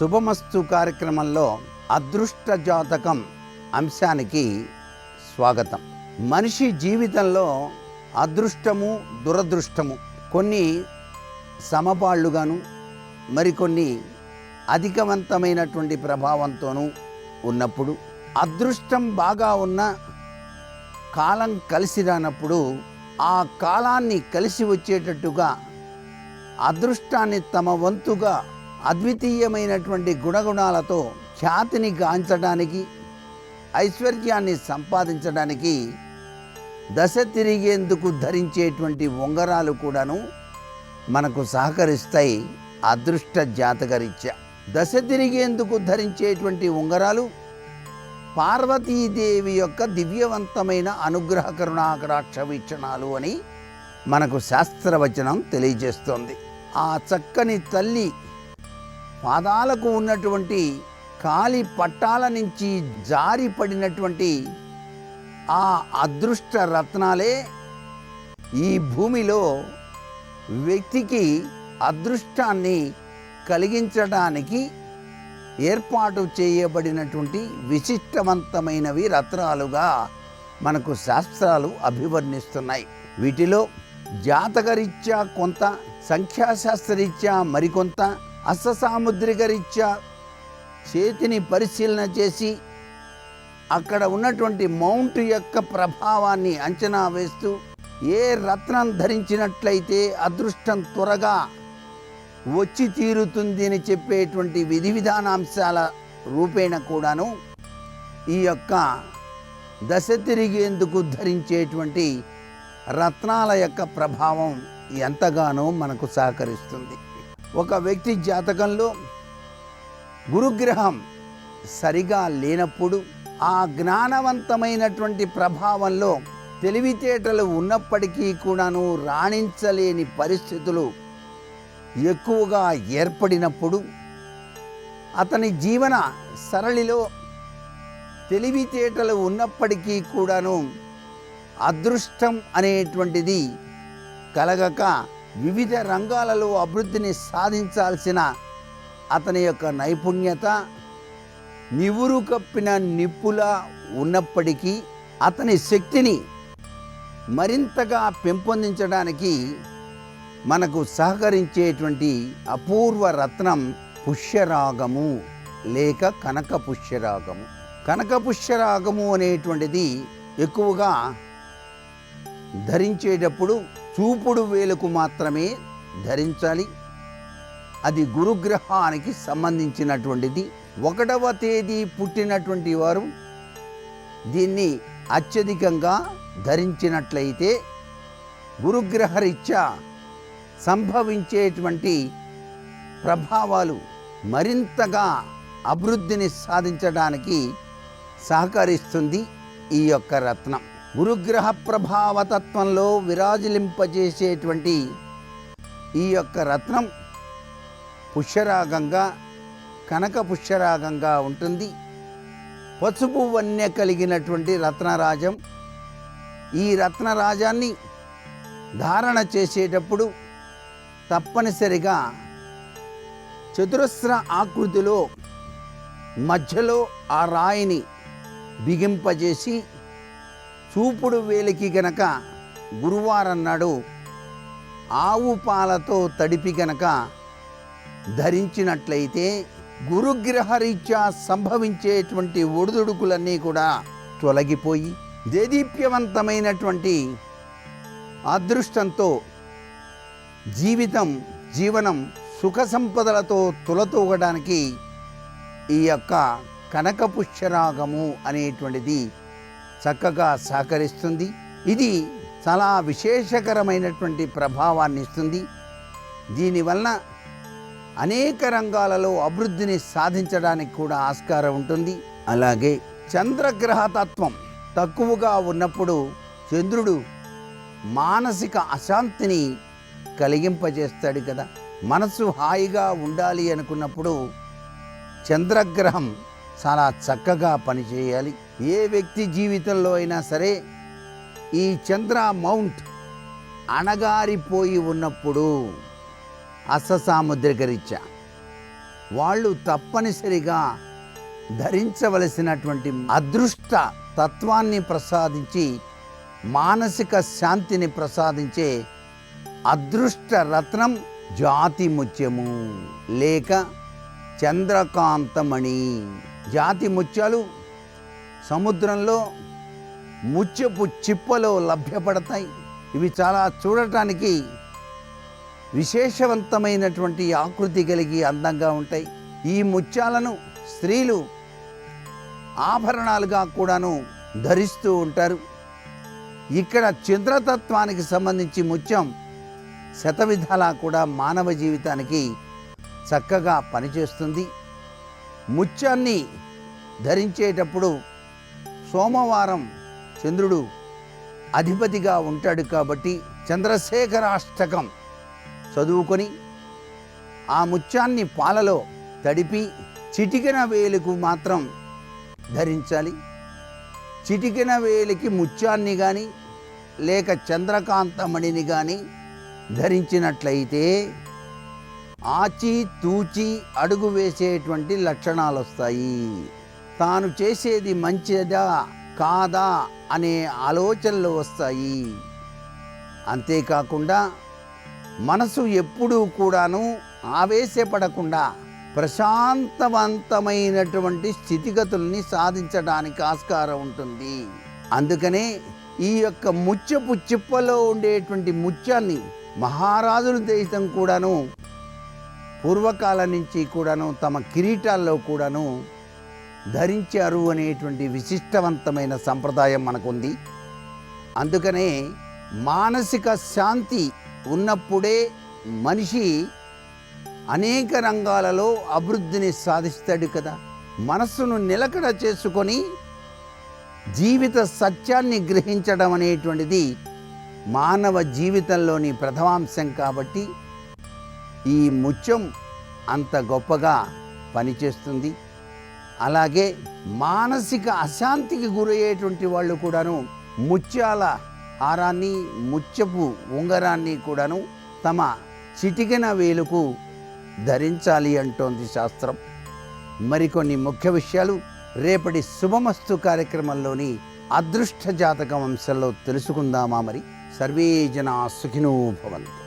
శుభమస్తు కార్యక్రమంలో అదృష్ట జాతకం అంశానికి స్వాగతం. మనిషి జీవితంలో అదృష్టము దురదృష్టము కొన్ని సమపాళ్లుగాను మరికొన్ని అధికవంతమైనటువంటి ప్రభావంతోనూ ఉన్నప్పుడు, అదృష్టం బాగా ఉన్న కాలం కలిసి రానప్పుడు ఆ కాలాన్ని కలిసి వచ్చేటట్టుగా అదృష్టాన్ని తమ వంతుగా అద్వితీయమైనటువంటి గుణగుణాలతో ఖ్యాతిని గాంచడానికి, ఐశ్వర్యాన్ని సంపాదించడానికి దశ తిరిగేందుకు ధరించేటువంటి ఉంగరాలు కూడాను మనకు సహకరిస్తాయి. అదృష్ట జాతకరీత్యా దశ తిరిగేందుకు ధరించేటువంటి ఉంగరాలు పార్వతీదేవి యొక్క దివ్యవంతమైన అనుగ్రహ కరుణాకటాక్ష వీక్షణాలు అని మనకు శాస్త్రవచనం తెలియజేస్తోంది. ఆ చక్కని తల్లి పాదాలకు ఉన్నటువంటి కాలి పట్టాల నుంచి జారి పడినటువంటి ఆ అదృష్ట రత్నాలే ఈ భూమిలో వ్యక్తికి అదృష్టాన్ని కలిగించడానికి ఏర్పాటు చేయబడినటువంటి విశిష్టవంతమైనవి రత్నాలుగా మనకు శాస్త్రాలు అభివర్ణిస్తున్నాయి. వీటిలో జాతకరీత్యా కొంత, సంఖ్యాశాస్త్రరీత్యా మరికొంత, అష్టసాముద్రిక రీత్యా చేతిని పరిశీలన చేసి అక్కడ ఉన్నటువంటి మౌంట్ యొక్క ప్రభావాన్ని అంచనా వేస్తూ ఏ రత్నం ధరించినట్లయితే అదృష్టం త్వరగా వచ్చి తీరుతుంది అని చెప్పేటువంటి విధి విధానాంశాల రూపేణ కూడాను ఈ యొక్క దశ తిరిగేందుకు ధరించేటువంటి రత్నాల యొక్క ప్రభావం ఎంతగానో మనకు సహకరిస్తుంది. ఒక వ్యక్తి జాతకంలో గురుగ్రహం సరిగా లేనప్పుడు ఆ జ్ఞానవంతమైనటువంటి ప్రభావంలో తెలివితేటలు ఉన్నప్పటికీ కూడాను రాణించలేని పరిస్థితులు ఎక్కువగా ఏర్పడినప్పుడు, అతని జీవన సరళిలో తెలివితేటలు ఉన్నప్పటికీ కూడాను అదృష్టం అనేటువంటిది కలగక వివిధ రంగాలలో అభివృద్ధిని సాధించాల్సిన అతని యొక్క నైపుణ్యత నివురు కప్పిన నిప్పులా ఉన్నప్పటికీ అతని శక్తిని మరింతగా పెంపొందించడానికి మనకు సహకరించేటువంటి అపూర్వ రత్నం పుష్యరాగము లేక కనక పుష్యరాగము. కనక పుష్యరాగము అనేటువంటిది ఎక్కువగా ధరించేటప్పుడు చూపుడు వేలుకు మాత్రమే ధరించాలి. అది గురుగ్రహానికి సంబంధించినటువంటిది. 1వ తేదీ పుట్టినటువంటి వారు దీన్ని అత్యధికంగా ధరించినట్లయితే గురుగ్రహరీత్యా సంభవించేటువంటి ప్రభావాలు మరింతగా అభివృద్ధిని సాధించడానికి సహకరిస్తుంది ఈ యొక్క రత్నం. గురుగ్రహ ప్రభావతత్వంలో విరాజిలింపజేసేటువంటి ఈ యొక్క రత్నం పుష్యరాగంగా, కనక పుష్యరాగంగా ఉంటుంది. పసుపు వన్య కలిగినటువంటి రత్నరాజం. ఈ రత్నరాజాన్ని ధారణ చేసేటప్పుడు తప్పనిసరిగా చతురస్ర ఆకృతిలో మధ్యలో ఆ రాయిని బిగింపజేసి చూపుడు వేలికి గనక గురువారం నాడు ఆవు పాలతో తడిపి గనక ధరించినట్లయితే గురుగ్రహరీత్యా సంభవించేటువంటి ఒడిదుడుకులన్నీ కూడా తొలగిపోయి దేదీప్యవంతమైనటువంటి అదృష్టంతో జీవనం సుఖ సంపదలతో తులతూగడానికి ఈ యొక్క కనక పుష్యరాగము అనేటువంటిది చక్కగా సహకరిస్తుంది. ఇది చాలా విశేషకరమైనటువంటి ప్రభావాన్ని ఇస్తుంది. దీనివలన అనేక రంగాలలో అభివృద్ధిని సాధించడానికి కూడా ఆస్కారం ఉంటుంది. అలాగే చంద్రగ్రహతత్వం తక్కువగా ఉన్నప్పుడు చంద్రుడు మానసిక అశాంతిని కలిగింపజేస్తాడు కదా. మనసు హాయిగా ఉండాలి అనుకున్నప్పుడు చంద్రగ్రహం చాలా చక్కగా పనిచేయాలి. ఏ వ్యక్తి జీవితంలో అయినా సరే ఈ చంద్ర మౌంట్ అణగారిపోయి ఉన్నప్పుడు అష్టసాముద్రిక రీత్యా వాళ్ళు తప్పనిసరిగా ధరించవలసినటువంటి అదృష్ట తత్వాన్ని ప్రసాదించి మానసిక శాంతిని ప్రసాదించే అదృష్ట రత్నం జాతి ముత్యము లేక చంద్రకాంతమణి. జాతి ముత్యాలు సముద్రంలో ముత్యపు చిప్పలో లభ్యపడతాయి. ఇవి చాలా చూడటానికి విశేషవంతమైనటువంటి ఆకృతి కలిగి అందంగా ఉంటాయి. ఈ ముత్యాలను స్త్రీలు ఆభరణాలుగా కూడాను ధరిస్తూ ఉంటారు. ఇక్కడ చంద్రతత్వానికి సంబంధించి ముత్యం శతవిధాలా కూడా మానవ జీవితానికి చక్కగా పనిచేస్తుంది. ముత్యాన్ని ధరించేటప్పుడు సోమవారం చంద్రుడు అధిపతిగా ఉంటాడు కాబట్టి చంద్రశేఖరాష్టకం చదువుకొని ఆ ముత్యాన్ని పాలలో తడిపి చిటికెన వేలుకు మాత్రం ధరించాలి. చిటికెన వేలికి ముత్యాన్ని కానీ లేక చంద్రకాంతమణిని కానీ ధరించినట్లయితే ఆచి తూచి అడుగు వేసేటువంటి లక్షణాలు వస్తాయి. తాను చేసేది మంచిదా కాదా అనే ఆలోచనలు వస్తాయి. అంతేకాకుండా మనసు ఎప్పుడూ కూడాను ఆవేశపడకుండా ప్రశాంతవంతమైనటువంటి స్థితిగతుల్ని సాధించడానికి ఆస్కారం ఉంటుంది. అందుకనే ఈ యొక్క ముత్యపు చిప్పలో ఉండేటువంటి ముత్యాన్ని మహారాజులు దేశం కూడాను పూర్వకాలం నుంచి కూడాను తమ కిరీటాల్లో కూడాను ధరించారు అనేటువంటి విశిష్టవంతమైన సంప్రదాయం మనకుంది. అందుకనే మానసిక శాంతి ఉన్నప్పుడే మనిషి అనేక రంగాలలో అభివృద్ధిని సాధిస్తాడు కదా. మనస్సును నిలకడ చేసుకొని జీవిత సత్యాన్ని గ్రహించడం అనేటువంటిది మానవ జీవితంలోని ప్రథమాంశం కాబట్టి ఈ ముత్యం అంత గొప్పగా పనిచేస్తుంది. అలాగే మానసిక అశాంతికి గురయ్యేటువంటి వాళ్ళు కూడాను ముత్యాల హారాన్ని ముత్యపు ఉంగరాన్ని కూడాను తమ చిటికెన వేలుకు ధరించాలి అంటోంది శాస్త్రం. మరికొన్ని ముఖ్య విషయాలు రేపటి శుభమస్తు కార్యక్రమంలోని అదృష్ట జాతకం అంశంలో తెలుసుకుందామా? మరి సర్వే జనా సుఖినో భవంతు.